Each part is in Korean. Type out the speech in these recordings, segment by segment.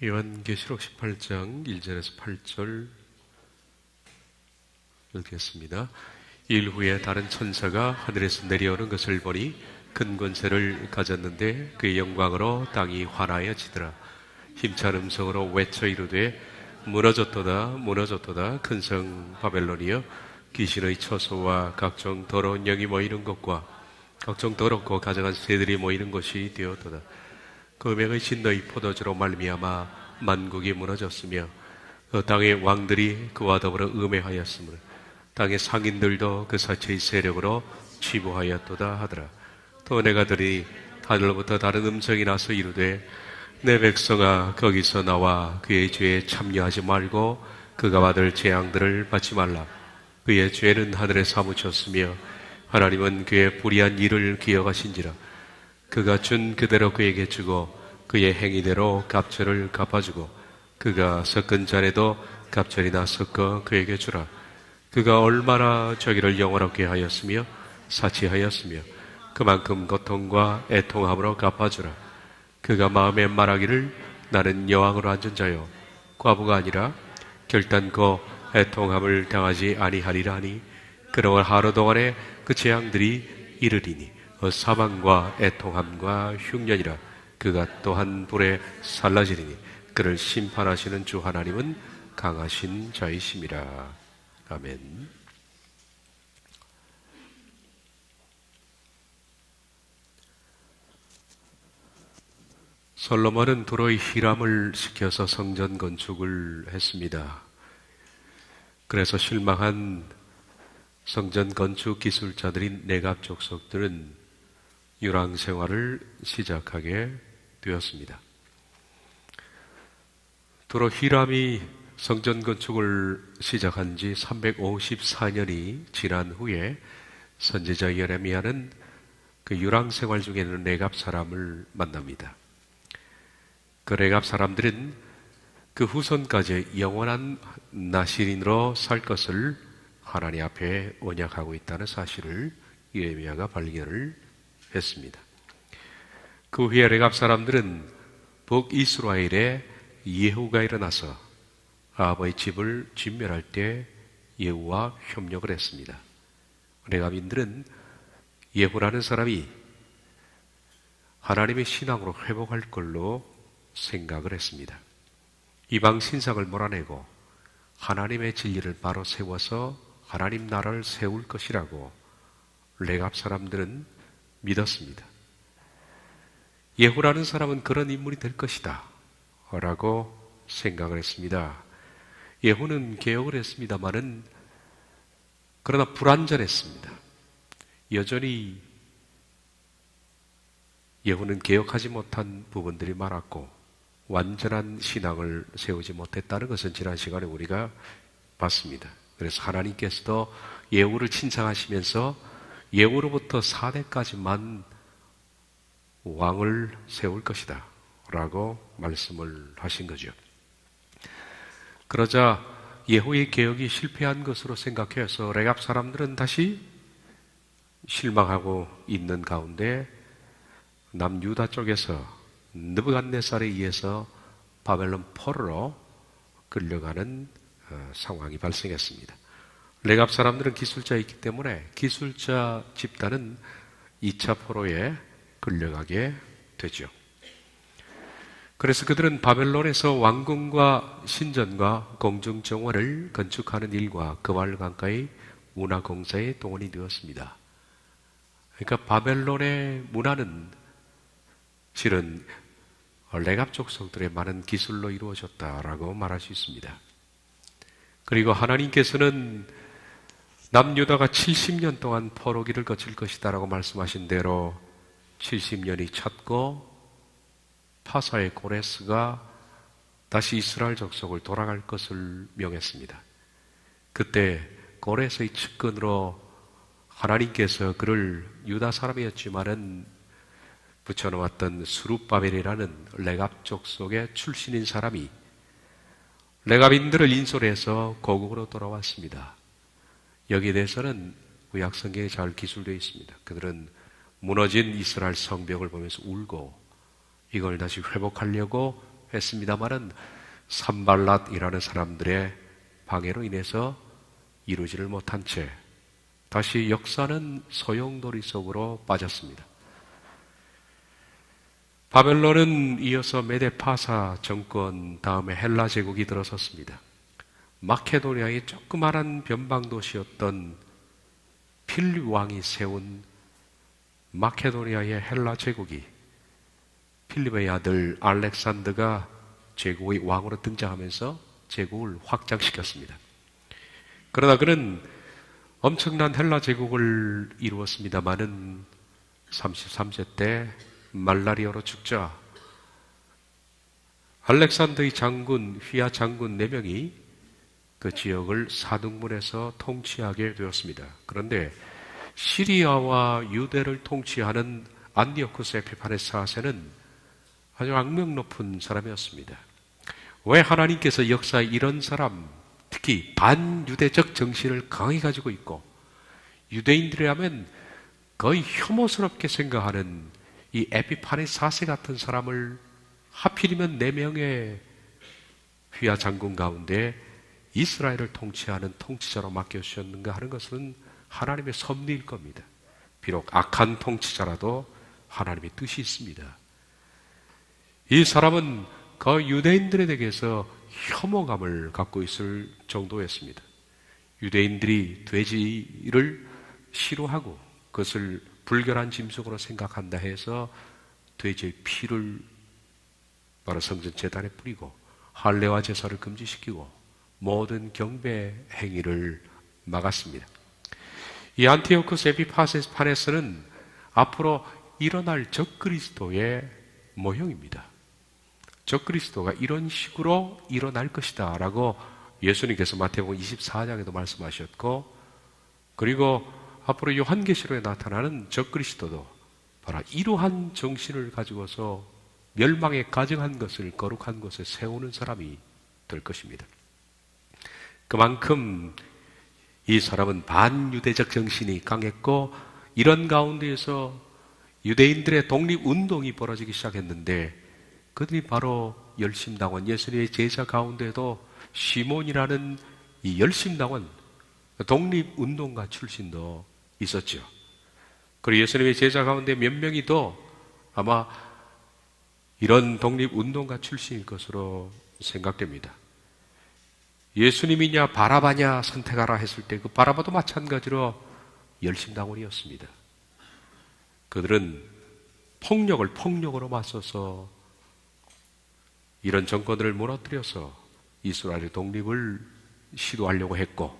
요한계시록 18장 1절에서 8절 읽겠습니다. 일 후에 다른 천사가 하늘에서 내려오는 것을 보니 큰 권세를 가졌는데 그의 영광으로 땅이 환하여지더라. 힘찬 음성으로 외쳐 이르되 무너졌도다 무너졌도다 큰 성 바벨론이여, 귀신의 처소와 각종 더러운 영이 모이는 것과 각종 더럽고 가증한 새들이 모이는 곳이 되었도다. 금액의 진노의 포도주로 말미암아 만국이 무너졌으며 그 땅의 왕들이 그와 더불어 음해하였으므로 땅의 상인들도 그 사체의 세력으로 취부하였도다 하더라. 또 내가 들으니 하늘로부터 다른 음성이 나서 이르되 내 백성아, 거기서 나와 그의 죄에 참여하지 말고 그가 받을 재앙들을 받지 말라. 그의 죄는 하늘에 사무쳤으며 하나님은 그의 불의한 일을 기억하신지라. 그가 준 그대로 그에게 주고 그의 행위대로 갑절을 갚아주고 그가 섞은 잔에도 갑절이나 섞어 그에게 주라. 그가 얼마나 저기를 영원하게 하였으며 사치하였으며 그만큼 고통과 애통함으로 갚아주라. 그가 마음에 말하기를 나는 여왕으로 앉은 자요 과부가 아니라 결단코 애통함을 당하지 아니하리라 하니, 그러한 하루 동안에 그 재앙들이 이르리니 사망과 애통함과 흉년이라. 그가 또한 불에 살라지리니 그를 심판하시는 주 하나님은 강하신 자이심이라. 아멘. 솔로몬은 도로의 히람을 시켜서 성전 건축을 했습니다. 그래서 실망한 성전 건축 기술자들인 네갑 족속들은 유랑 생활을 시작하게 되었습니다. 도로 히람이 성전 건축을 시작한 지 354년이 지난 후에 선지자 예레미야는 그 유랑 생활 중에 있는 네갑 사람을 만납니다. 그 네갑 사람들은 그 후손까지 영원한 나실인으로 살 것을 하나님 앞에 언약하고 있다는 사실을 예레미야가 발견을 했습니다. 그 후에 레갑 사람들은 북이스라엘에 예후가 일어나서 아합의 집을 진멸할 때 예후와 협력을 했습니다. 레갑인들은 예후라는 사람이 하나님의 신앙으로 회복할 걸로 생각을 했습니다. 이방 신상을 몰아내고 하나님의 진리를 바로 세워서 하나님 나라를 세울 것이라고 레갑 사람들은 믿었습니다. 예후라는 사람은 그런 인물이 될 것이다 라고 생각을 했습니다. 예후는 개혁을 했습니다마는 그러나 불완전했습니다. 여전히 예후는 개혁하지 못한 부분들이 많았고 완전한 신앙을 세우지 못했다는 것은 지난 시간에 우리가 봤습니다. 그래서 하나님께서도 예후를 칭찬하시면서 예후로부터 4대까지만 왕을 세울 것이다 라고 말씀을 하신 거죠. 그러자 예후의 개혁이 실패한 것으로 생각해서 레갑 사람들은 다시 실망하고 있는 가운데 남유다 쪽에서 느부갓네살에 의해서 바벨론 포로로 끌려가는 상황이 발생했습니다. 레갑 사람들은 기술자였기 때문에 기술자 집단은 2차 포로에 끌려가게 되죠. 그래서 그들은 바벨론에서 왕궁과 신전과 공중정원을 건축하는 일과 그와 가까이 문화공사에 동원이 되었습니다. 그러니까 바벨론의 문화는 실은 레갑 족속들의 많은 기술로 이루어졌다라고 말할 수 있습니다. 그리고 하나님께서는 남유다가 70년 동안 포로기를 거칠 것이다라고 말씀하신 대로 70년이 찼고 파사의 고레스가 다시 이스라엘 족속을 돌아갈 것을 명했습니다. 그때 고레스의 측근으로 하나님께서 그를 유다 사람이었지만은 붙여놓았던 스룹바벨이라는 레갑 족속의 출신인 사람이 레갑인들을 인솔해서 고국으로 돌아왔습니다. 여기에 대해서는 구약 성경에 잘 기술되어 있습니다. 그들은 무너진 이스라엘 성벽을 보면서 울고 이걸 다시 회복하려고 했습니다마는 산발랏이라는 사람들의 방해로 인해서 이루지를 못한 채 다시 역사는 소용돌이 속으로 빠졌습니다. 바벨론은 이어서 메데파사 정권 다음에 헬라 제국이 들어섰습니다. 마케도니아의 조그마한 변방도시였던 필립 왕이 세운 마케도니아의 헬라 제국이 필립의 아들 알렉산더가 제국의 왕으로 등장하면서 제국을 확장시켰습니다. 그러나 그는 엄청난 헬라 제국을 이루었습니다마는 33세 때 말라리아로 죽자 알렉산더의 장군, 휘하 장군 4명이 그 지역을 사등분해서 통치하게 되었습니다. 그런데 시리아와 유대를 통치하는 안디오쿠스 에피파네스 4세는 아주 악명 높은 사람이었습니다. 왜 하나님께서 역사에 이런 사람, 특히 반유대적 정신을 강하게 가지고 있고 유대인들이라면 거의 혐오스럽게 생각하는 이 에피파네스 4세 같은 사람을 하필이면 4명의 휘하 장군 가운데 이스라엘을 통치하는 통치자로 맡겨주셨는가 하는 것은 하나님의 섭리일 겁니다. 비록 악한 통치자라도 하나님의 뜻이 있습니다. 이 사람은 그 유대인들에 대해서 혐오감을 갖고 있을 정도였습니다. 유대인들이 돼지를 싫어하고 그것을 불결한 짐승으로 생각한다 해서 돼지의 피를 바로 성전 제단에 뿌리고 할례와 제사를 금지시키고 모든 경배 행위를 막았습니다. 이 안티오쿠스 에피파네스는 앞으로 일어날 적그리스도의 모형입니다. 적그리스도가 이런 식으로 일어날 것이다 라고 예수님께서 마태복음 24장에도 말씀하셨고, 그리고 앞으로 요한계시록에 나타나는 적그리스도도 바로 이러한 정신을 가지고서 멸망에 가증한 것을 거룩한 곳에 세우는 사람이 될 것입니다. 그만큼 이 사람은 반유대적 정신이 강했고, 이런 가운데에서 유대인들의 독립운동이 벌어지기 시작했는데 그들이 바로 열심당원, 예수님의 제자 가운데도 시몬이라는 이 열심당원, 독립운동가 출신도 있었죠. 그리고 예수님의 제자 가운데 몇 명이 더 아마 이런 독립운동가 출신일 것으로 생각됩니다. 예수님이냐 바라바냐 선택하라 했을 때 그 바라바도 마찬가지로 열심당원이었습니다. 그들은 폭력을 폭력으로 맞서서 이런 정권들을 무너뜨려서 이스라엘의 독립을 시도하려고 했고,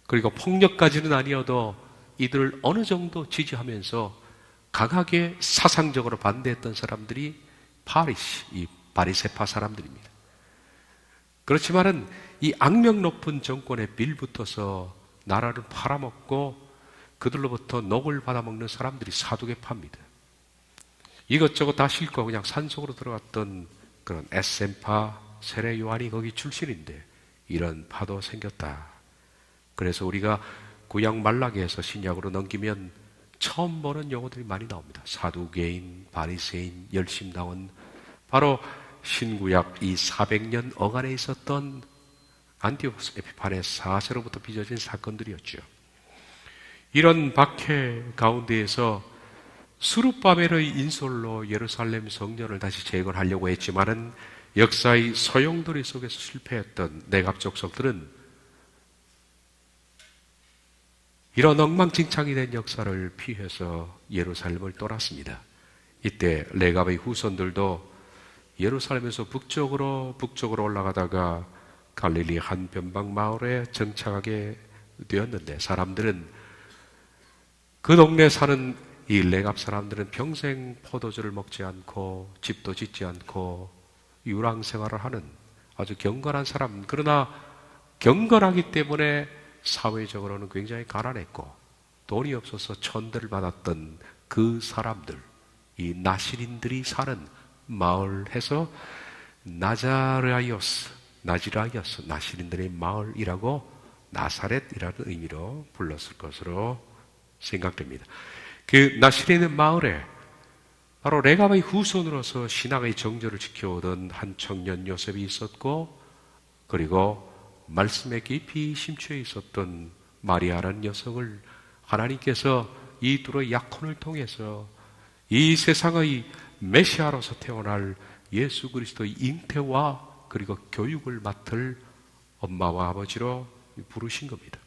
그리고 폭력까지는 아니어도 이들을 어느 정도 지지하면서 강하게 사상적으로 반대했던 사람들이 이 바리새파 사람들입니다. 그렇지만은 이 악명 높은 정권에 빌붙어서 나라를 팔아먹고 그들로부터 녹을 받아먹는 사람들이 사두개파입니다. 이것저것 다 싣고 그냥 산속으로 들어갔던 그런 에센파 세례 요한이 거기 출신인데 이런 파도 생겼다. 그래서 우리가 구약 말라기에서 신약으로 넘기면 처음 보는 용어들이 많이 나옵니다. 사두개인, 바리새인, 열심당원, 바로 신구약 이 400년 어간에 있었던 안티오쿠스 에피파네스 4세로부터 빚어진 사건들이었죠. 이런 박해 가운데에서 스룹바벨의 인솔로 예루살렘 성전을 다시 재건하려고 했지만은 역사의 소용돌이 속에서 실패했던 내갑 족속들은 이런 엉망진창이 된 역사를 피해서 예루살렘을 떠났습니다. 이때 레갑의 후손들도 예루살렘에서 북쪽으로 올라가다가 갈릴리 한 변방 마을에 정착하게 되었는데, 사람들은 그 동네에 사는 이 레갑 사람들은 평생 포도주를 먹지 않고 집도 짓지 않고 유랑 생활을 하는 아주 경건한 사람, 그러나 경건하기 때문에 사회적으로는 굉장히 가난했고 돈이 없어서 천대를 받았던 그 사람들, 이 나시린들이 사는 마을 해서 나지라이오스, 나시린들의 마을이라고 나사렛이라는 의미로 불렀을 것으로 생각됩니다. 그 나시린의 마을에 바로 레갑의 후손으로서 신앙의 정절을 지켜오던 한 청년 요셉이 있었고, 그리고 말씀에 깊이 심취해 있었던 마리아라는 여성을 하나님께서 이 둘의 약혼을 통해서 이 세상의 메시아로서 태어날 예수 그리스도의 잉태와 그리고 교육을 맡을 엄마와 아버지로 부르신 겁니다.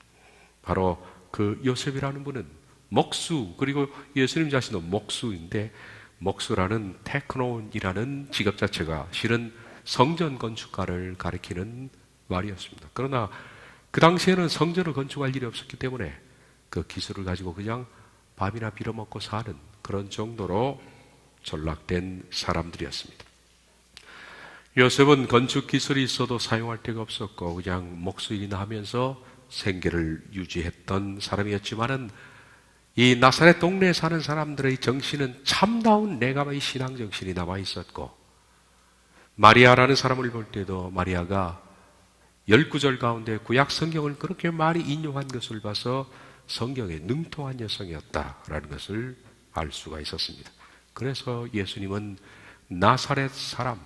바로 그 요셉이라는 분은 목수, 그리고 예수님 자신도 목수인데, 목수라는 테크노인이라는 직업 자체가 실은 성전 건축가를 가리키는 말이었습니다. 그러나 그 당시에는 성전을 건축할 일이 없었기 때문에 그 기술을 가지고 그냥 밥이나 빌어먹고 사는 그런 정도로 전락된 사람들이었습니다. 요셉은 건축 기술이 있어도 사용할 데가 없었고 그냥 목수일이나 하면서 생계를 유지했던 사람이었지만은, 이 나사렛 동네에 사는 사람들의 정신은 참다운 레갑의 신앙 정신이 남아 있었고, 마리아라는 사람을 볼 때도 마리아가 10구절 가운데 구약 성경을 그렇게 많이 인용한 것을 봐서 성경에 능통한 여성이었다라는 것을 알 수가 있었습니다. 그래서 예수님은 나사렛 사람,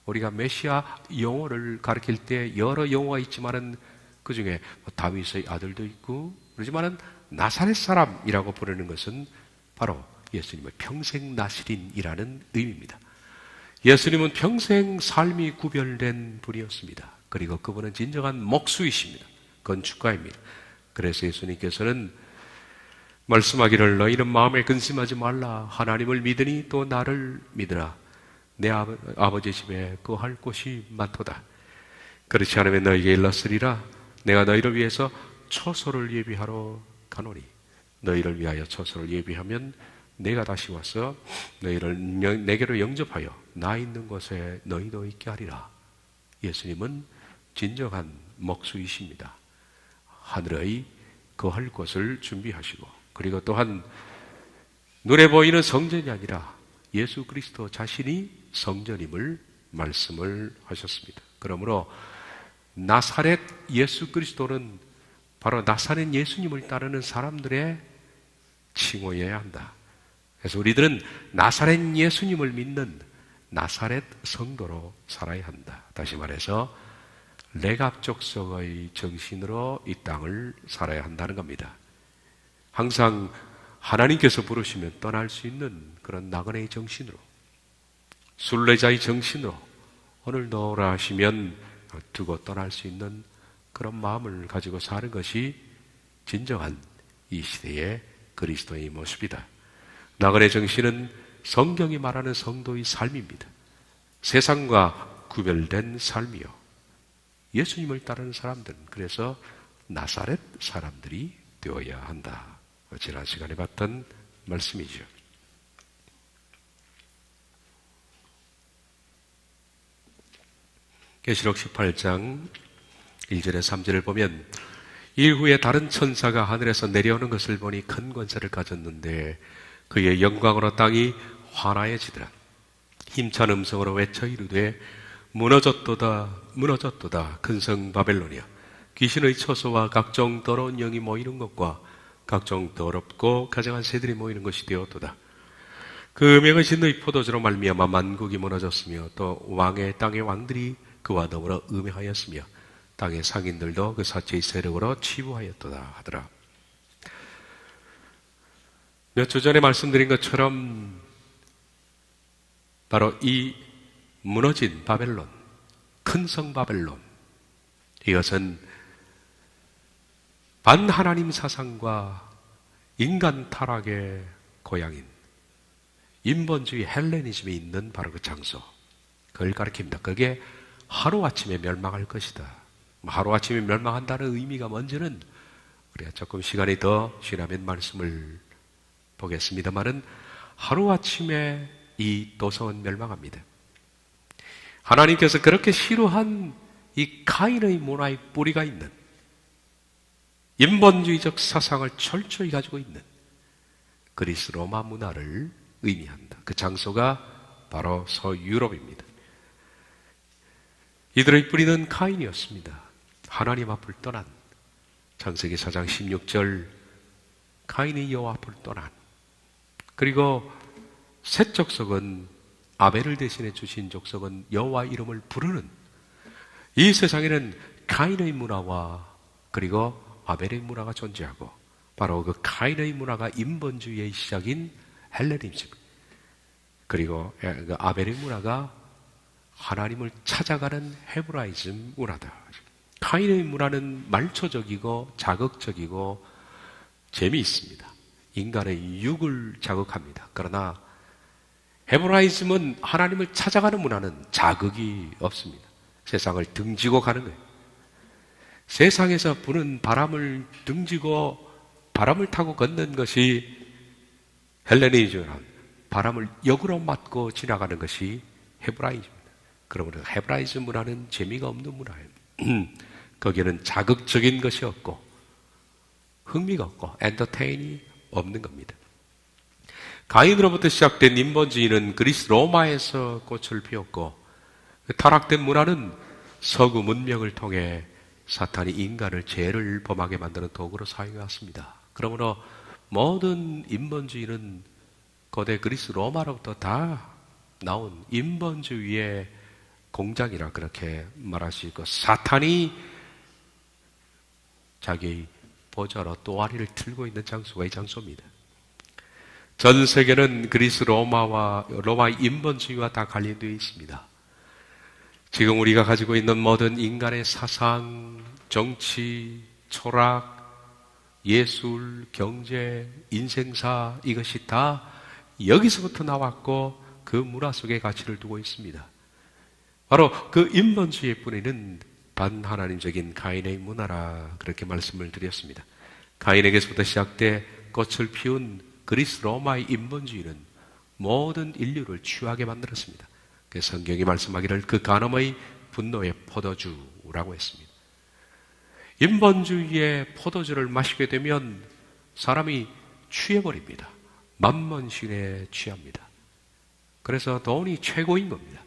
우리가 메시아 영어를 가르칠 때 여러 영어가 있지만은 그 중에 다윗의 아들도 있고 그러지만은 나사렛 사람이라고 부르는 것은 바로 예수님의 평생 나시린이라는 의미입니다. 예수님은 평생 삶이 구별된 분이었습니다. 그리고 그분은 진정한 목수이십니다. 건축가입니다. 그래서 예수님께서는 말씀하기를 너희는 마음에 근심하지 말라. 하나님을 믿으니 또 나를 믿으라. 내 아버지 집에 거할 곳이 많도다. 그렇지 않으면 너희에게 일렀으리라. 내가 너희를 위해서 처소를 예비하러 가노니 너희를 위하여 처소를 예비하면 내가 다시 와서 너희를 내게로 영접하여 나 있는 곳에 너희도 있게 하리라. 예수님은 진정한 목수이십니다. 하늘의 거할 곳을 준비하시고, 그리고 또한 눈에 보이는 성전이 아니라 예수 그리스도 자신이 성전임을 말씀을 하셨습니다. 그러므로 나사렛 예수 그리스도는 바로 나사렛 예수님을 따르는 사람들의 칭호여야 한다. 그래서 우리들은 나사렛 예수님을 믿는 나사렛 성도로 살아야 한다. 다시 말해서 레갑 족속의 정신으로 이 땅을 살아야 한다는 겁니다. 항상 하나님께서 부르시면 떠날 수 있는 그런 나그네의 정신으로, 순례자의 정신으로, 오늘도 오라 하시면 두고 떠날 수 있는 그런 마음을 가지고 사는 것이 진정한 이 시대의 그리스도의 모습이다. 나그네 정신은 성경이 말하는 성도의 삶입니다. 세상과 구별된 삶이요, 예수님을 따르는 사람들은 그래서 나사렛 사람들이 되어야 한다. 지난 시간에 봤던 말씀이죠. 계시록 18장 1절에 3절을 보면, 이후에 다른 천사가 하늘에서 내려오는 것을 보니 큰 권세를 가졌는데 그의 영광으로 땅이 환하여지더라. 힘찬 음성으로 외쳐 이르되 무너졌도다 무너졌도다 근성 바벨론이야. 귀신의 처소와 각종 더러운 영이 모이는 것과 각종 더럽고 가증한 새들이 모이는 것이 되었도다. 그 음행의 진의 포도주로 말미암아 만국이 무너졌으며 또 왕의 땅의 왕들이 그와 더불어 음행하였으며 땅의 상인들도 그 사체의 세력으로 치부하였도다 하더라. 몇 주 전에 말씀드린 것처럼 바로 이 무너진 바벨론, 큰 성 바벨론, 이것은 반하나님 사상과 인간 타락의 고향인 인본주의 헬레니즘이 있는 바로 그 장소, 그걸 가리킵니다. 그게 하루아침에 멸망할 것이다. 하루아침에 멸망한다는 의미가 뭔지는 우리가 조금 시간이 더 지나면 말씀을 보겠습니다만은, 하루아침에 이 도성은 멸망합니다. 하나님께서 그렇게 싫어한 이 카인의 문화의 뿌리가 있는 인본주의적 사상을 철저히 가지고 있는 그리스 로마 문화를 의미한다. 그 장소가 바로 서유럽입니다. 이들의 뿌리는 카인이었습니다. 하나님 앞을 떠난, 창세기 4장 16절, 카인이 여호와 앞을 떠난, 그리고 셋 족속은 아벨을 대신해 주신 족속은 여호와 이름을 부르는, 이 세상에는 가인의 문화와 그리고 아벨의 문화가 존재하고, 바로 그 가인의 문화가 인본주의의 시작인 헬레니즘, 그리고 그 아벨의 문화가 하나님을 찾아가는 헤브라이즘 문화다. 가인의 문화는 말초적이고 자극적이고 재미있습니다. 인간의 육을 자극합니다. 그러나 헤브라이즘은 하나님을 찾아가는 문화는 자극이 없습니다. 세상을 등지고 가는 거예요. 세상에서 부는 바람을 등지고 바람을 타고 걷는 것이 헬레니즘이라, 바람을 역으로 맞고 지나가는 것이 헤브라이즘입니다. 그러므로 헤브라이즘 문화는 재미가 없는 문화예요. 거기에는 자극적인 것이 없고 흥미가 없고 엔터테인이 없는 겁니다. 가인으로부터 시작된 인본주의는 그리스 로마에서 꽃을 피웠고, 타락된 문화는 서구 문명을 통해 사탄이 인간을 죄를 범하게 만드는 도구로 사용해왔습니다. 그러므로 모든 인본주의는 고대 그리스 로마로부터 다 나온 인본주의의 공장이라 그렇게 말할 수 있고, 사탄이 자기의 보좌로 또아리를 틀고 있는 장소가 이 장소입니다. 전 세계는 그리스 로마의 인본주의와 다 관련되어 있습니다. 지금 우리가 가지고 있는 모든 인간의 사상, 정치, 철학, 예술, 경제, 인생사, 이것이 다 여기서부터 나왔고 그 문화 속에 가치를 두고 있습니다. 바로 그 인본주의의 뿌리는 반하나님적인 가인의 문화라 그렇게 말씀을 드렸습니다. 가인에게서부터 시작돼 꽃을 피운 그리스 로마의 인본주의는 모든 인류를 취하게 만들었습니다. 그래서 성경이 말씀하기를 그 간음의 분노의 포도주라고 했습니다. 인본주의의 포도주를 마시게 되면 사람이 취해버립니다. 만몬신에 취합니다. 그래서 돈이 최고인 겁니다.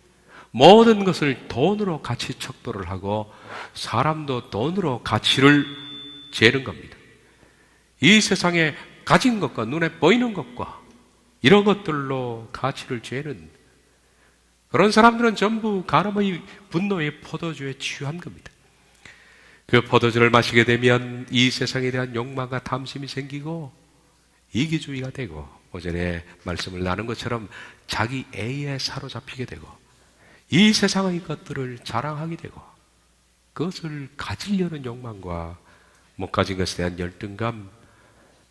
모든 것을 돈으로 가치 척도를 하고 사람도 돈으로 가치를 재는 겁니다. 이 세상에 가진 것과 눈에 보이는 것과 이런 것들로 가치를 재는 그런 사람들은 전부 간음의 분노의 포도주에 취한 겁니다. 그 포도주를 마시게 되면 이 세상에 대한 욕망과 탐심이 생기고 이기주의가 되고, 오전에 말씀을 나눈 것처럼 자기 애에 사로잡히게 되고 이 세상의 것들을 자랑하게 되고 그것을 가지려는 욕망과 못 가진 것에 대한 열등감,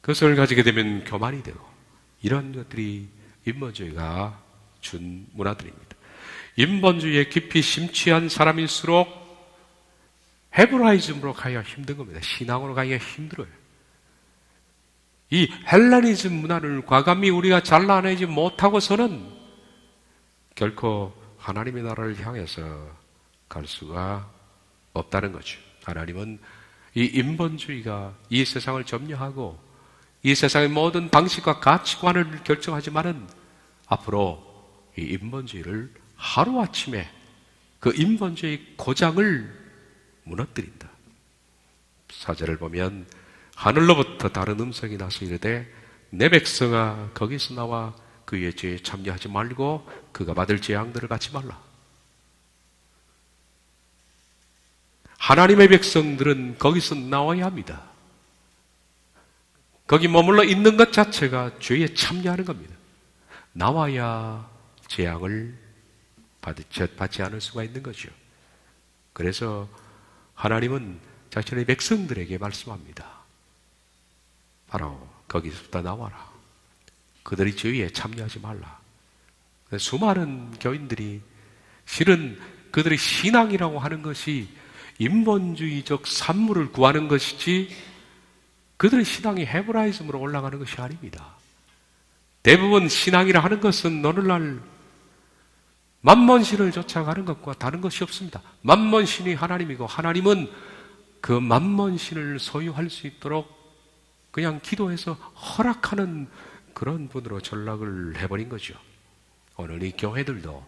그것을 가지게 되면 교만이 되고, 이런 것들이 인본주의가 준 문화들입니다. 인본주의에 깊이 심취한 사람일수록 헤브라이즘으로 가기가 힘든 겁니다. 신앙으로 가기가 힘들어요. 이 헬레니즘 문화를 과감히 우리가 잘라내지 못하고서는 결코 하나님의 나라를 향해서 갈 수가 없다는 거죠. 하나님은 이 인본주의가 이 세상을 점령하고 이 세상의 모든 방식과 가치관을 결정하지만은 앞으로 이 인본주의를 하루아침에 그 인본주의 고장을 무너뜨린다. 사절을 보면 하늘로부터 다른 음성이 나서 이르되 내 백성아 거기서 나와 그의 죄에 참여하지 말고 그가 받을 재앙들을 받지 말라. 하나님의 백성들은 거기서 나와야 합니다. 거기 머물러 있는 것 자체가 죄에 참여하는 겁니다. 나와야 재앙을 받지 않을 수가 있는 거죠. 그래서 하나님은 자신의 백성들에게 말씀합니다. 바로 거기서부터 나와라. 그들이 죄에 참여하지 말라. 수많은 교인들이 실은 그들의 신앙이라고 하는 것이 인본주의적 산물을 구하는 것이지 그들의 신앙이 헤브라이즘으로 올라가는 것이 아닙니다. 대부분 신앙이라 하는 것은 오늘날 만몬신을 쫓아가는 것과 다른 것이 없습니다. 만몬신이 하나님이고 하나님은 그 만몬신을 소유할 수 있도록 그냥 기도해서 허락하는 그런 분으로 전락을 해버린 거죠. 오늘 이 교회들도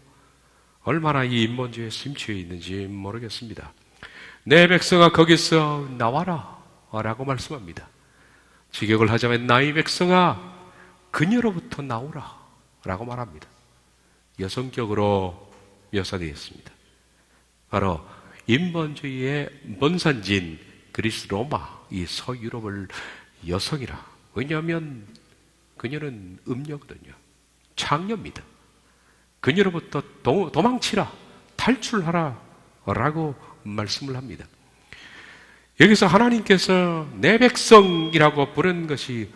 얼마나 이 인본주의에 심취해 있는지 모르겠습니다. 내 백성아 거기서 나와라 라고 말씀합니다. 직역을 하자면 나의 백성아 그녀로부터 나오라. 라고 말합니다. 여성격으로 묘사되어 있습니다. 바로 인본주의의 본산지인 그리스 로마, 이 서유럽을 여성이라. 왜냐하면 그녀는 음녀거든요. 창녀입니다. 그녀로부터 도망치라, 탈출하라 라고 말씀을 합니다. 여기서 하나님께서 내 백성이라고 부른 것이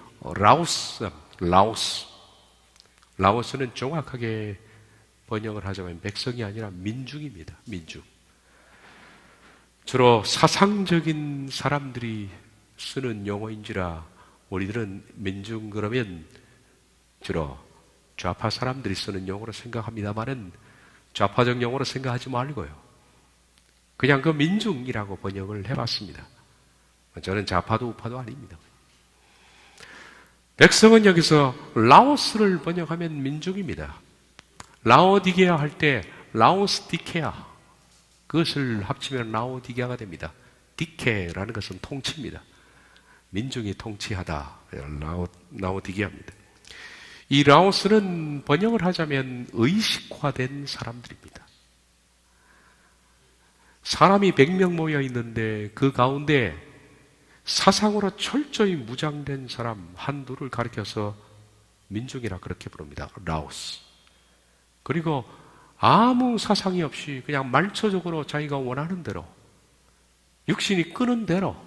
라오스는 정확하게 번역을 하자면 백성이 아니라 민중입니다. 민중. 주로 사상적인 사람들이 쓰는 용어인지라 우리들은 민중 그러면 주로 좌파 사람들이 쓰는 용어로 생각합니다만은 좌파적 용어로 생각하지 말고요. 그냥 그 민중이라고 번역을 해봤습니다. 저는 좌파도 우파도 아닙니다. 백성은 여기서 라오스를 번역하면 민중입니다. 라오디게아 할 때 라오스디케아, 그것을 합치면 라오디게아가 됩니다. 디케라는 것은 통치입니다. 민중이 통치하다, 라오디게아입니다. 이 라오스는 번역을 하자면 의식화된 사람들입니다. 사람이 100명 모여 있는데 그 가운데 사상으로 철저히 무장된 사람 한두를 가리켜서 민중이라 그렇게 부릅니다. 라오스. 그리고 아무 사상이 없이 그냥 말초적으로 자기가 원하는 대로, 육신이 끄는 대로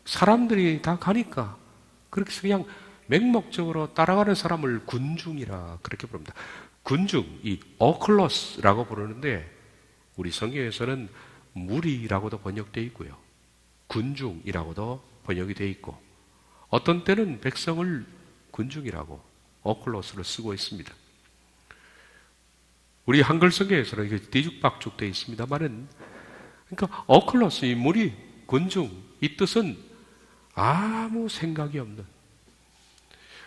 사람들이 다 가니까 그렇게 해서 그냥 맹목적으로 따라가는 사람을 군중이라 그렇게 부릅니다. 군중, 이 어클러스라고 부르는데 우리 성경에서는 무리라고도 번역되어 있고요, 군중이라고도 번역이 되어 있고, 어떤 때는 백성을 군중이라고 어클러스를 쓰고 있습니다. 우리 한글 성경에서는 이게 뒤죽박죽 되어 있습니다만은, 그러니까 어클러스, 이 무리, 군중, 이 뜻은 아무 생각이 없는,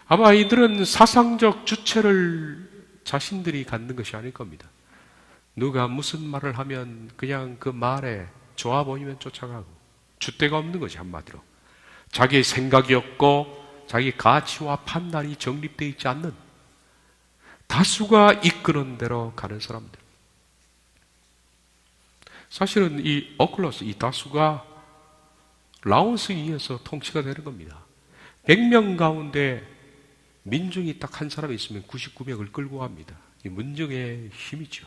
아마 이들은 사상적 주체를 자신들이 갖는 것이 아닐 겁니다. 누가 무슨 말을 하면 그냥 그 말에 좋아 보이면 쫓아가고, 줏대가 없는 것이 한마디로. 자기의 생각이 없고 자기 가치와 판단이 정립되어 있지 않는, 다수가 이끄는 대로 가는 사람들. 사실은 이 어클러스, 이 다수가 라오스에 의해서 통치가 되는 겁니다. 100명 가운데 민중이 딱 한 사람이 있으면 99명을 끌고 갑니다. 이 민중의 힘이죠.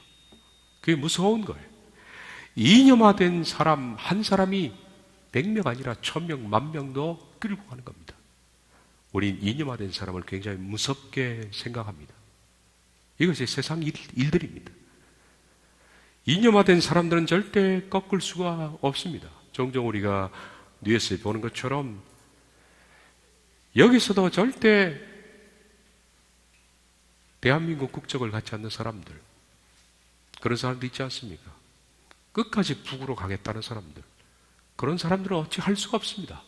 그게 무서운 거예요. 이념화된 사람 한 사람이 100명 아니라 1000명, 10,000명도 끌고 가는 겁니다. 우린 이념화된 사람을 굉장히 무섭게 생각합니다. 이것이 세상 일들입니다. 이념화된 사람들은 절대 꺾을 수가 없습니다. 종종 우리가 뉴스에 보는 것처럼 여기서도 절대 대한민국 국적을 갖지 않는 사람들, 그런 사람들 있지 않습니까? 끝까지 북으로 가겠다는 사람들, 그런 사람들은 어찌 할 수가 없습니다.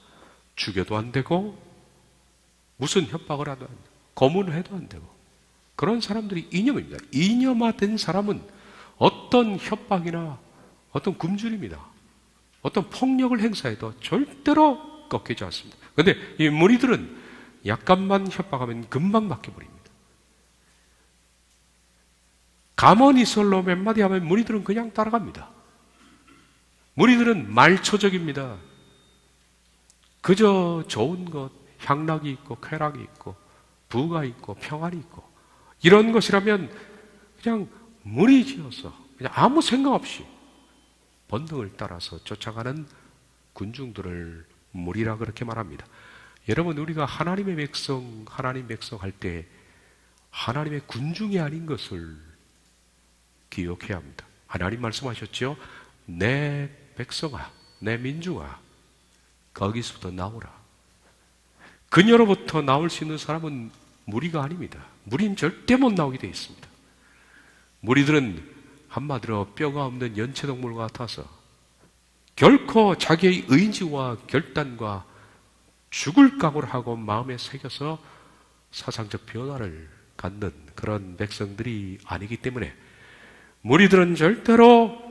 죽여도 안 되고 무슨 협박을 해도 안 되고 고문해도 안 되고, 그런 사람들이 이념입니다. 이념화된 사람은 어떤 협박이나 어떤 굶주림이나 어떤 폭력을 행사해도 절대로 꺾이지 않습니다. 그런데 이 무리들은 약간만 협박하면 금방 맡겨버립니다. 가머니설로 몇 마디 하면 무리들은 그냥 따라갑니다. 무리들은 말초적입니다. 그저 좋은 것, 향락이 있고 쾌락이 있고 부가 있고 평안이 있고 이런 것이라면 그냥 무리지어서 그냥 아무 생각 없이 본능을 따라서 쫓아가는 군중들을 무리라 그렇게 말합니다. 여러분, 우리가 하나님 백성 할 때 하나님의 군중이 아닌 것을 기억해야 합니다. 하나님 말씀하셨죠? 내 백성아, 내 민중아, 거기서부터 나오라. 그녀로부터 나올 수 있는 사람은 무리가 아닙니다. 무리는 절대 못 나오게 되어 있습니다. 무리들은 한마디로 뼈가 없는 연체동물 같아서 결코 자기의 의지와 결단과 죽을 각오를 하고 마음에 새겨서 사상적 변화를 갖는 그런 백성들이 아니기 때문에 무리들은 절대로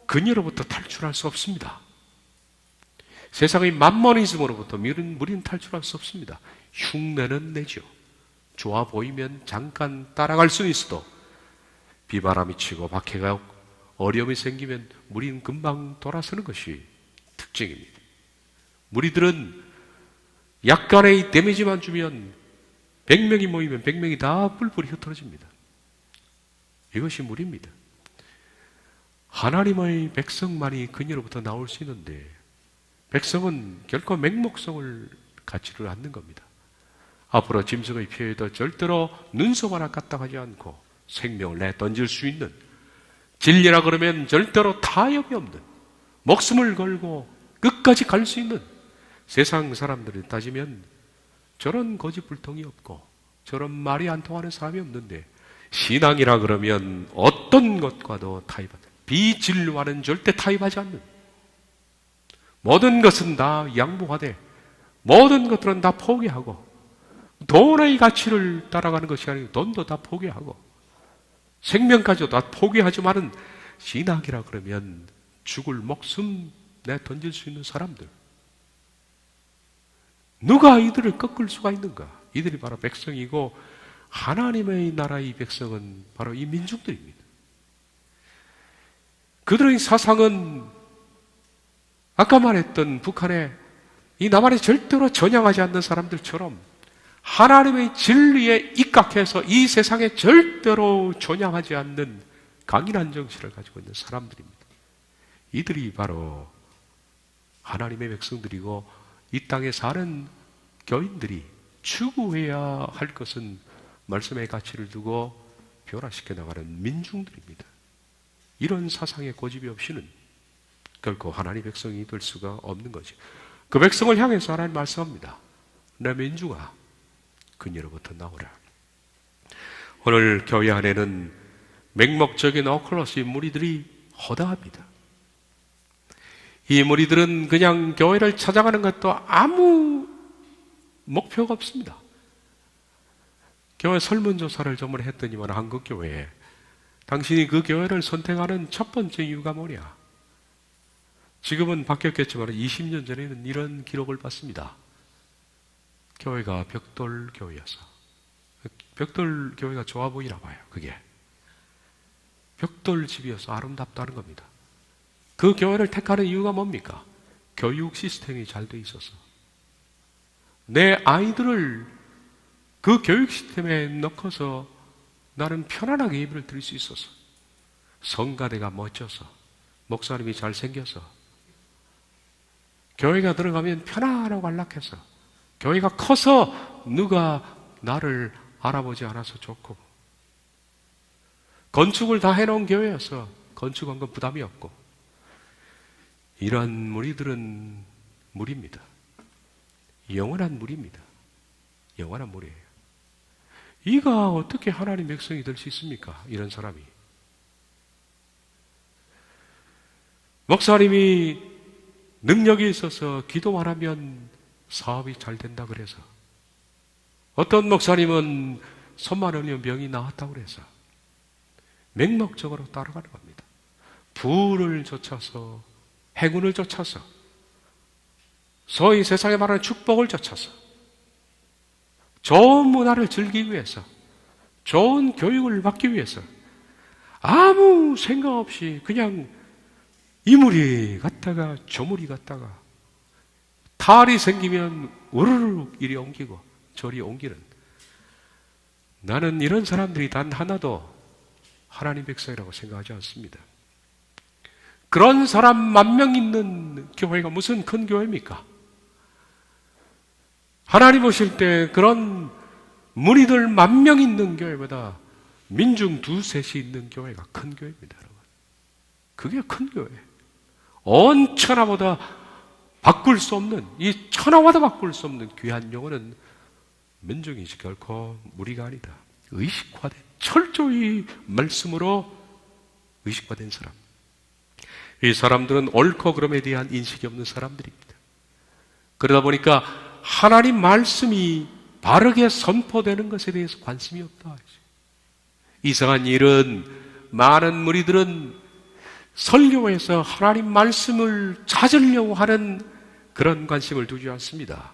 그녀로부터 탈출할 수 없습니다. 세상의 만모니즘으로부터 무리는 탈출할 수 없습니다. 흉내는 내죠. 좋아 보이면 잠깐 따라갈 수는 있어도 비바람이 치고 박해가 어려움이 생기면 무리는 금방 돌아서는 것이 특징입니다. 무리들은 약간의 데미지만 주면 100명이 모이면 100명이 다 뿔뿔이 흩어집니다. 이것이 무리입니다. 하나님의 백성만이 그녀로부터 나올 수 있는데 백성은 결코 맹목성을 갖지를 않는 겁니다. 앞으로 짐승의 피에도 절대로 눈썹 하나 까딱하지 않고 생명을 내던질 수 있는, 진리라 그러면 절대로 타협이 없는, 목숨을 걸고 끝까지 갈 수 있는, 세상 사람들을 따지면 저런 거짓불통이 없고 저런 말이 안 통하는 사람이 없는데, 신앙이라 그러면 어떤 것과도 타협하지, 비진리와는 절대 타협하지 않는, 모든 것은 다 양보하되 모든 것들은 다 포기하고, 돈의 가치를 따라가는 것이 아니고 돈도 다 포기하고 생명까지도 다 포기하지만은, 신앙이라 그러면 죽을 목숨 내 던질 수 있는 사람들, 누가 이들을 꺾을 수가 있는가? 이들이 바로 백성이고, 하나님의 나라의 백성은 바로 이 민중들입니다. 그들의 사상은 아까 말했던 북한의 이 남한에 절대로 전향하지 않는 사람들처럼 하나님의 진리에 입각해서 이 세상에 절대로 전향하지 않는 강인한 정신을 가지고 있는 사람들입니다. 이들이 바로 하나님의 백성들이고, 이 땅에 사는 교인들이 추구해야 할 것은 말씀의 가치를 두고 변화시켜 나가는 민중들입니다. 이런 사상의 고집이 없이는 결코 하나님의 백성이 될 수가 없는 거죠. 그 백성을 향해서 하나님 말씀합니다. 내 민중아, 그녀로부터 나오라. 오늘 교회 안에는 맹목적인 오클러스의 무리들이 허다합니다. 이 무리들은 그냥 교회를 찾아가는 것도 아무 목표가 없습니다. 교회 설문조사를 전번에 했더니만 한국교회에 당신이 그 교회를 선택하는 첫 번째 이유가 뭐냐? 지금은 바뀌었겠지만 20년 전에는 이런 기록을 봤습니다. 교회가 벽돌교회여서. 벽돌교회가 좋아 보이나 봐요. 그게 벽돌집이어서 아름답다는 겁니다. 그 교회를 택하는 이유가 뭡니까? 교육 시스템이 잘 돼 있어서, 내 아이들을 그 교육 시스템에 넣고서 나는 편안하게 예배를 드릴 수 있어서, 성가대가 멋져서, 목사님이 잘생겨서, 교회가 들어가면 편안하고 안락해서, 교회가 커서 누가 나를 알아보지 않아서 좋고, 건축을 다 해놓은 교회여서 건축한 건 부담이 없고, 이러한 무리들은 무리입니다. 영원한 무리입니다. 영원한 무리예요. 이가 어떻게 하나님 백성이 될 수 있습니까? 이런 사람이. 목사님이 능력이 있어서 기도만 하면 사업이 잘 된다 그래서, 어떤 목사님은 손만 올리면 병이 나았다고 그래서 맹목적으로 따라가는 겁니다. 부를 쫓아서, 행운을 쫓아서, 소위 세상에 말하는 축복을 쫓아서, 좋은 문화를 즐기기 위해서, 좋은 교육을 받기 위해서 아무 생각 없이 그냥 이 무리 갔다가 저 무리 갔다가 탈이 생기면 우르르 이리 옮기고 저리 옮기는, 나는 이런 사람들이 단 하나도 하나님 백성이라고 생각하지 않습니다. 그런 사람 10,000명 있는 교회가 무슨 큰 교회입니까? 하나님 오실 때 그런 무리들 10,000명 있는 교회보다 민중 2-3이 있는 교회가 큰 교회입니다, 여러분. 그게 큰 교회예요. 온 천하보다 바꿀 수 없는, 이 천하와도 바꿀 수 없는 귀한 영혼은 민중이지 결코 무리가 아니다. 의식화된, 철저히 말씀으로 의식화된 사람. 이 사람들은 옳고 그름에 대한 인식이 없는 사람들입니다. 그러다 보니까 하나님 말씀이 바르게 선포되는 것에 대해서 관심이 없다. 이상한 일은, 많은 무리들은 설교에서 하나님 말씀을 찾으려고 하는 그런 관심을 두지 않습니다.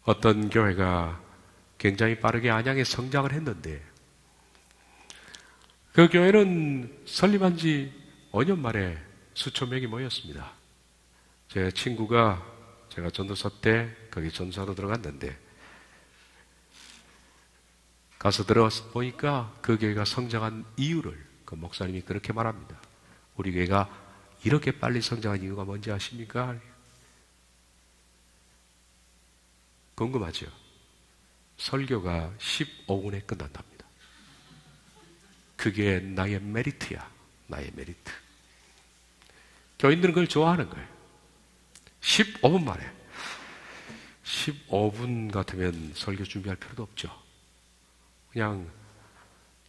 어떤 교회가 굉장히 빠르게 안양에 성장을 했는데 그 교회는 설립한 지 5년 만에 수천 명이 모였습니다. 제 친구가 제가 전도사 때 거기 전사로 들어갔는데 가서 들어가서 보니까 그 교회가 성장한 이유를 그 목사님이 그렇게 말합니다. 우리 교회가 이렇게 빨리 성장한 이유가 뭔지 아십니까? 궁금하죠? 설교가 15분에 끝난답니다. 그게 나의 메리트야. 나의 메리트. 교인들은 그걸 좋아하는 거예요. 15분 만에. 15분 같으면 설교 준비할 필요도 없죠. 그냥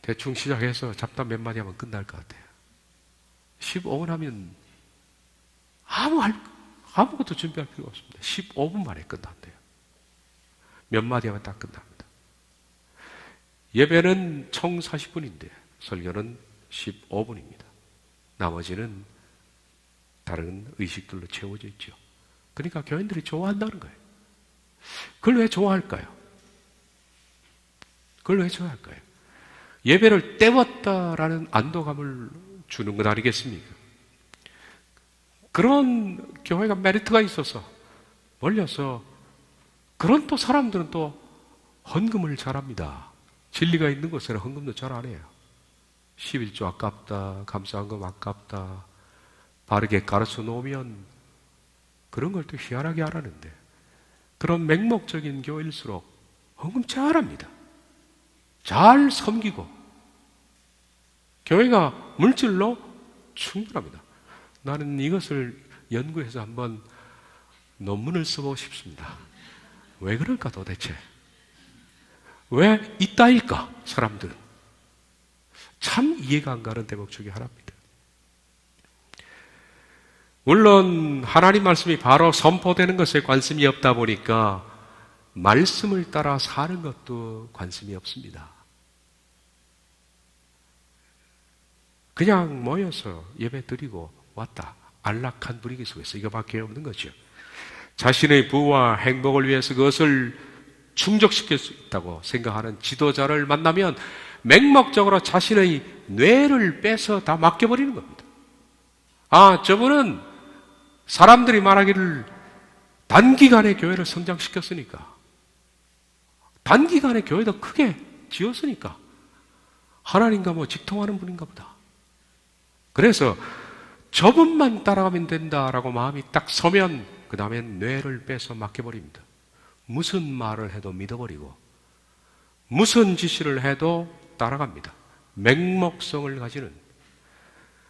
대충 시작해서 잡담 몇 마디 하면 끝날 것 같아요. 15분 하면 아무것도 준비할 필요가 없습니다. 15분 만에 끝난대요. 몇 마디 하면 딱 끝납니다. 예배는 총 40분인데 설교는 15분입니다. 나머지는 다른 의식들로 채워져 있죠. 그러니까 교인들이 좋아한다는 거예요. 그걸 왜 좋아할까요? 그걸 왜 좋아할까요? 예배를 때웠다라는 안도감을 주는 것 아니겠습니까? 그런 교회가 메리트가 있어서 몰려서 그런 또 사람들은 또 헌금을 잘합니다. 진리가 있는 곳에는 헌금도 잘 안 해요. 11조 아깝다, 감사헌금 아깝다, 바르게 가르쳐 놓으면 그런 걸 또 희한하게 하라는데 그런 맹목적인 교회일수록 헌금 잘합니다. 잘 섬기고 교회가 물질로 충분합니다. 나는 이것을 연구해서 한번 논문을 써보고 싶습니다. 왜 그럴까 도대체? 왜 이따일까? 사람들은 참 이해가 안 가는 대목 중에 하나입니다. 물론 하나님 말씀이 바로 선포되는 것에 관심이 없다 보니까 말씀을 따라 사는 것도 관심이 없습니다. 그냥 모여서 예배 드리고 왔다. 안락한 분위기 속에서 이거밖에 없는 거죠. 자신의 부와 행복을 위해서 그것을 충족시킬 수 있다고 생각하는 지도자를 만나면 맹목적으로 자신의 뇌를 빼서 다 맡겨버리는 겁니다. 아, 저분은 사람들이 말하기를 단기간에 교회를 성장시켰으니까, 단기간에 교회도 크게 지었으니까 하나님과 뭐 직통하는 분인가 보다. 그래서 저분만 따라가면 된다라고 마음이 딱 서면 그 다음엔 뇌를 빼서 맡겨버립니다. 무슨 말을 해도 믿어버리고 무슨 지시를 해도 따라갑니다. 맹목성을 가지는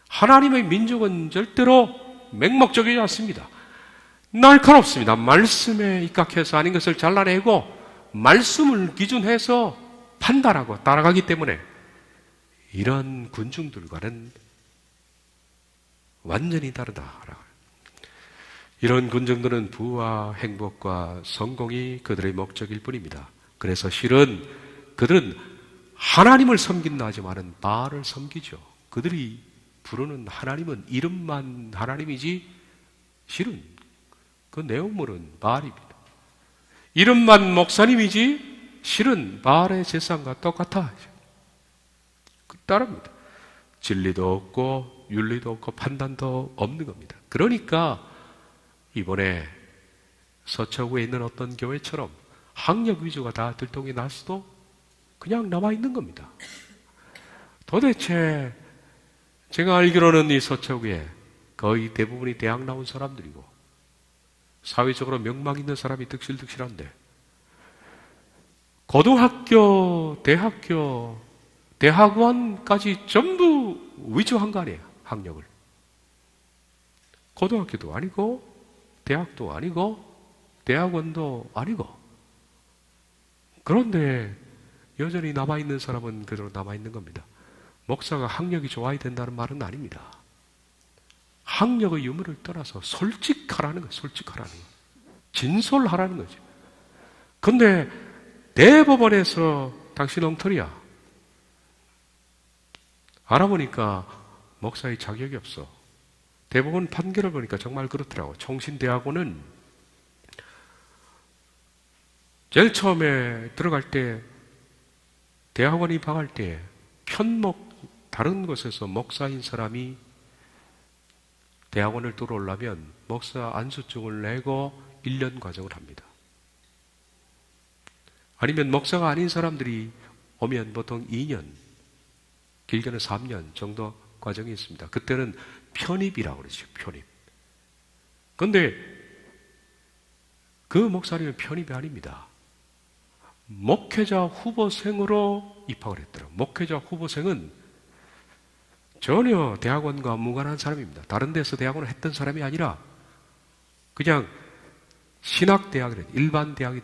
하나님의 민족은 절대로 맹목적이지 않습니다. 날카롭습니다. 말씀에 입각해서 아닌 것을 잘라내고 말씀을 기준해서 판단하고 따라가기 때문에 이런 군중들과는 완전히 다르다. 이런 군중들은 부와 행복과 성공이 그들의 목적일 뿐입니다. 그래서 실은 그들은 하나님을 섬긴다 하지만은 바알을 섬기죠. 그들이 부르는 하나님은 이름만 하나님이지 실은 그 내용물은 바알입니다. 이름만 목사님이지 실은 바알의 제사장과 똑같아. 따릅니다. 진리도 없고 윤리도 없고 판단도 없는 겁니다. 그러니까 이번에 서초구에 있는 어떤 교회처럼 학력 위주가 다 들통이 날 수도 그냥 남아있는 겁니다. 도대체 제가 알기로는 이 서초구에 거의 대부분이 대학 나온 사람들이고 사회적으로 명망 있는 사람이 득실득실한데 고등학교, 대학교, 대학원까지 전부 위조한 거 아니에요, 학력을. 고등학교도 아니고 대학도 아니고 대학원도 아니고 그런데 여전히 남아있는 사람은 그대로 남아있는 겁니다. 목사가 학력이 좋아야 된다는 말은 아닙니다. 학력의 유무를 떠나서 솔직하라는 거예요. 솔직하라는 거예요. 진솔하라는 거죠. 근데 대법원에서 당신 엉터리야. 알아보니까 목사의 자격이 없어. 대법원 판결을 보니까 정말 그렇더라고. 총신대학원은 제일 처음에 들어갈 때, 대학원 입학할 때 다른 곳에서 목사인 사람이 대학원을 들어오려면 목사 안수증을 내고 1년 과정을 합니다. 아니면 목사가 아닌 사람들이 오면 보통 2년, 길게는 3년 정도 과정이 있습니다. 그때는 편입이라고 그러죠. 편입. 그런데 그 목사님은 편입이 아닙니다. 목회자 후보생으로 입학을 했더라고요. 목회자 후보생은 전혀 대학원과 무관한 사람입니다. 다른 데서 대학원을 했던 사람이 아니라 그냥 신학대학이래, 일반 대학이,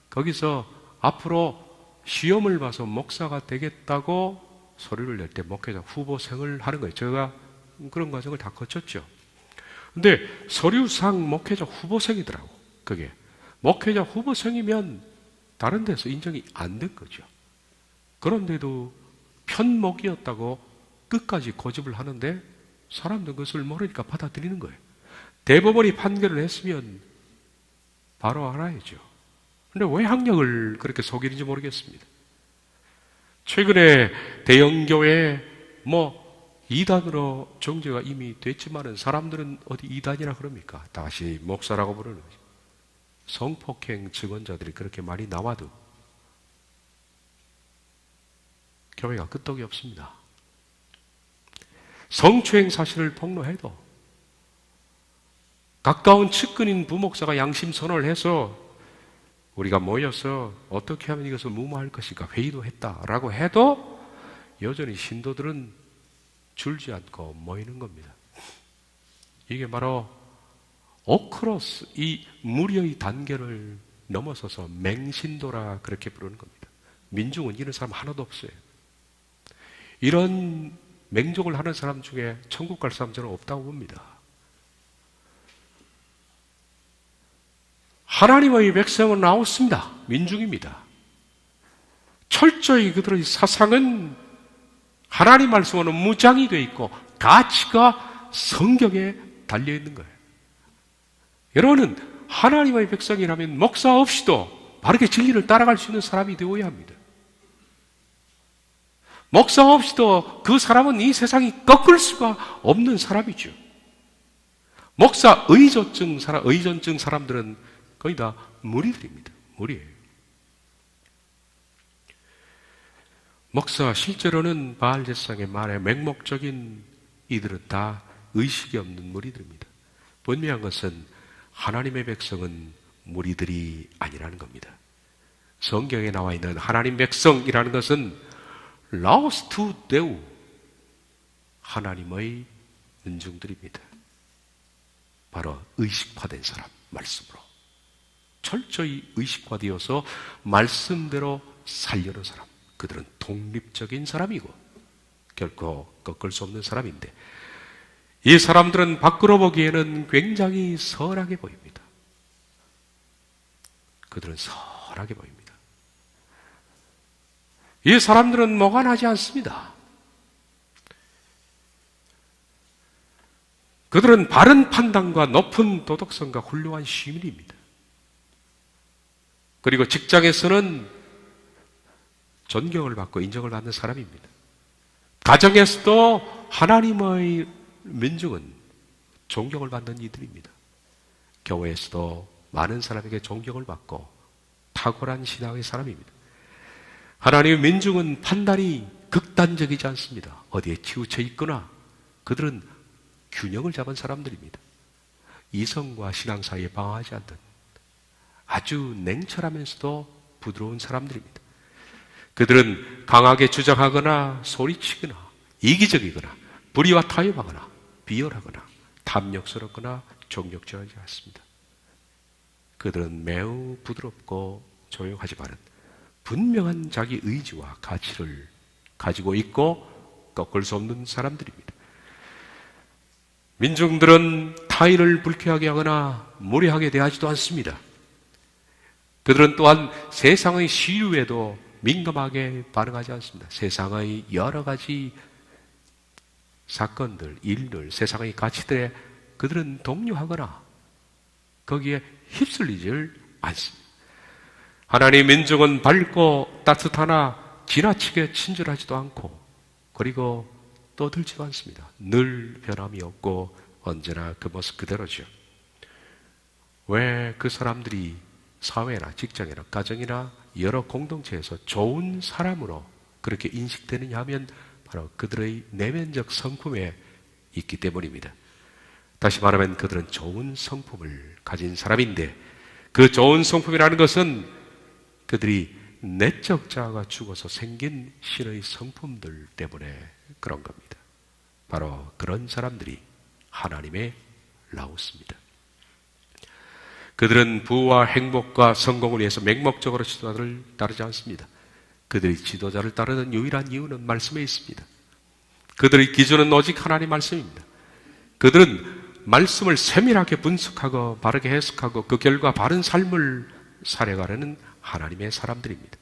거기서 앞으로 시험을 봐서 목사가 되겠다고 서류를 낼 때 목회자 후보생을 하는 거예요. 제가 그런 과정을 다 거쳤죠. 근데 서류상 목회자 후보생이더라고. 그게 목회자 후보생이면 다른 데서 인정이 안 된 거죠. 그런데도 편목이었다고 끝까지 고집을 하는데 사람들은 그것을 모르니까 받아들이는 거예요. 대법원이 판결을 했으면 바로 알아야죠. 근데 왜 학력을 그렇게 속이는지 모르겠습니다. 최근에 대형교회 이단으로 정죄가 이미 됐지만은 사람들은 어디 이단이라 그럽니까? 다시 목사라고 부르는 거죠. 성폭행 증언자들이 그렇게 많이 나와도 교회가 끄떡이 없습니다. 성추행 사실을 폭로해도 가까운 측근인 부목사가 양심 선언을 해서 우리가 모여서 어떻게 하면 이것을 무마할 것인가 회의도 했다라고 해도 여전히 신도들은 줄지 않고 모이는 겁니다. 이게 바로 오크로스, 이 무리의 단계를 넘어서서 맹신도라 그렇게 부르는 겁니다. 민중은 이런 사람 하나도 없어요. 이런 맹족을 하는 사람 중에 천국 갈 사람 저는 없다고 봅니다. 하나님의 백성은 나왔습니다. 민중입니다. 철저히 그들의 사상은 하나님 말씀으로 무장이 되어 있고 가치가 성경에 달려 있는 거예요. 여러분은 하나님의 백성이라면 목사 없이도 바르게 진리를 따라갈 수 있는 사람이 되어야 합니다. 목사 없이도 그 사람은 이 세상이 꺾을 수가 없는 사람이죠. 목사 의존증 사람들은 거의 다 무리들입니다. 무리예요. 목사 실제로는 바알 제사장의 말에 맹목적인 이들은 다 의식이 없는 무리들입니다. 분명한 것은 하나님의 백성은 무리들이 아니라는 겁니다. 성경에 나와 있는 하나님 백성이라는 것은 라오스 투 데우, 하나님의 민중들입니다. 바로 의식화된 사람, 말씀으로 철저히 의식화되어서 말씀대로 살려는 사람, 그들은 독립적인 사람이고 결코 꺾을 수 없는 사람인데, 이 사람들은 밖으로 보기에는 굉장히 선하게 보입니다. 그들은 선하게 보입니다. 이 사람들은 모관하지 않습니다. 그들은 바른 판단과 높은 도덕성과 훌륭한 시민입니다. 그리고 직장에서는 존경을 받고 인정을 받는 사람입니다. 가정에서도 하나님의 민중은 존경을 받는 이들입니다. 교회에서도 많은 사람에게 존경을 받고 탁월한 신앙의 사람입니다. 하나님의 민중은 판단이 극단적이지 않습니다. 어디에 치우쳐 있거나 그들은 균형을 잡은 사람들입니다. 이성과 신앙 사이에 방황하지 않는 아주 냉철하면서도 부드러운 사람들입니다. 그들은 강하게 주장하거나 소리치거나 이기적이거나 불의와 타협하거나 비열하거나 탐욕스럽거나 정욕질하지 않습니다. 그들은 매우 부드럽고 조용하지만 분명한 자기 의지와 가치를 가지고 있고 꺾을 수 없는 사람들입니다. 민중들은 타인을 불쾌하게 하거나 무례하게 대하지도 않습니다. 그들은 또한 세상의 시류에도 민감하게 반응하지 않습니다. 세상의 여러 가지 사건들, 일들, 세상의 가치들에 그들은 동요하거나 거기에 휩쓸리질 않습니다. 하나님의 민족은 밝고 따뜻하나 지나치게 친절하지도 않고 그리고 떠들지도 않습니다. 늘 변함이 없고 언제나 그 모습 그대로죠. 왜 그 사람들이 사회나 직장이나 가정이나 여러 공동체에서 좋은 사람으로 그렇게 인식되느냐 하면 바로 그들의 내면적 성품에 있기 때문입니다. 다시 말하면 그들은 좋은 성품을 가진 사람인데 그 좋은 성품이라는 것은 그들이 내적 자아가 죽어서 생긴 신의 성품들 때문에 그런 겁니다. 바로 그런 사람들이 하나님의 라오스입니다. 그들은 부와 행복과 성공을 위해서 맹목적으로 지도자를 따르지 않습니다. 그들이 지도자를 따르는 유일한 이유는 말씀에 있습니다. 그들의 기준은 오직 하나님 말씀입니다. 그들은 말씀을 세밀하게 분석하고 바르게 해석하고 그 결과 바른 삶을 살아가려는 하나님의 사람들입니다.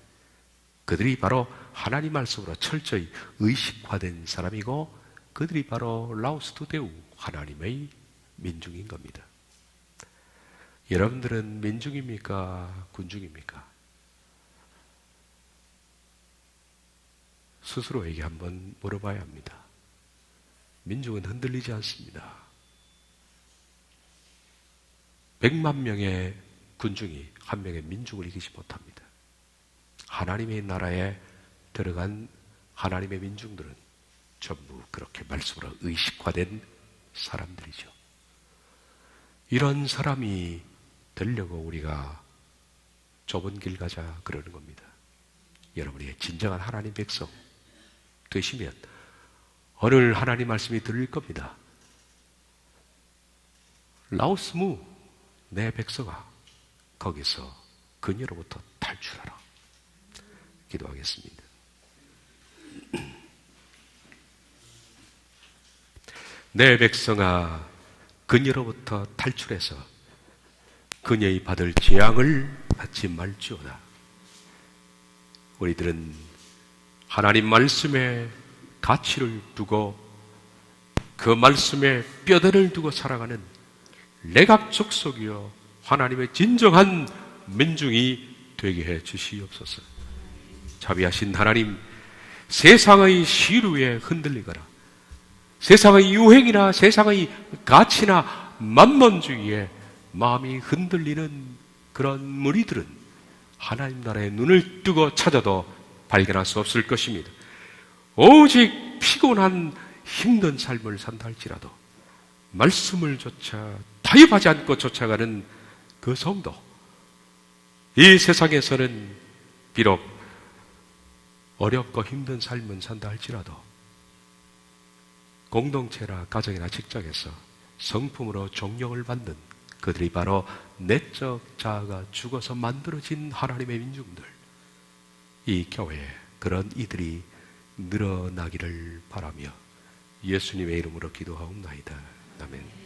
그들이 바로 하나님 말씀으로 철저히 의식화된 사람이고 그들이 바로 라오스투데우 하나님의 민중인 겁니다. 여러분들은 민중입니까? 군중입니까? 스스로에게 한번 물어봐야 합니다. 민중은 흔들리지 않습니다. 100만 명의 군중이 한 명의 민중을 이기지 못합니다. 하나님의 나라에 들어간 하나님의 민중들은 전부 그렇게 말씀으로 의식화된 사람들이죠. 이런 사람이 되려고 우리가 좁은 길 가자 그러는 겁니다. 여러분이 진정한 하나님 백성 되시면 오늘 하나님 말씀이 들릴 겁니다. 라오스무 내 백성아 거기서 그녀로부터 탈출하라. 기도하겠습니다. 내 백성아 그녀로부터 탈출해서 그녀의 받을 재앙을 받지 말지어다. 우리들은 하나님 말씀에 가치를 두고 그 말씀에 뼈대를 두고 살아가는 레갑 족속이여 하나님의 진정한 민중이 되게 해 주시옵소서. 자비하신 하나님, 세상의 시류에 흔들리거나 세상의 유행이나 세상의 가치나 만몬주의에 마음이 흔들리는 그런 무리들은 하나님 나라의 눈을 뜨고 찾아도 발견할 수 없을 것입니다. 오직 피곤한 힘든 삶을 산다 할지라도 말씀을 조차 타협하지 않고 쫓아가는 그 성도, 이 세상에서는 비록 어렵고 힘든 삶은 산다 할지라도 공동체나 가정이나 직장에서 성품으로 존경을 받는 그들이 바로 내적 자아가 죽어서 만들어진 하나님의 민중들, 이 교회에 그런 이들이 늘어나기를 바라며 예수님의 이름으로 기도하옵나이다. 아멘.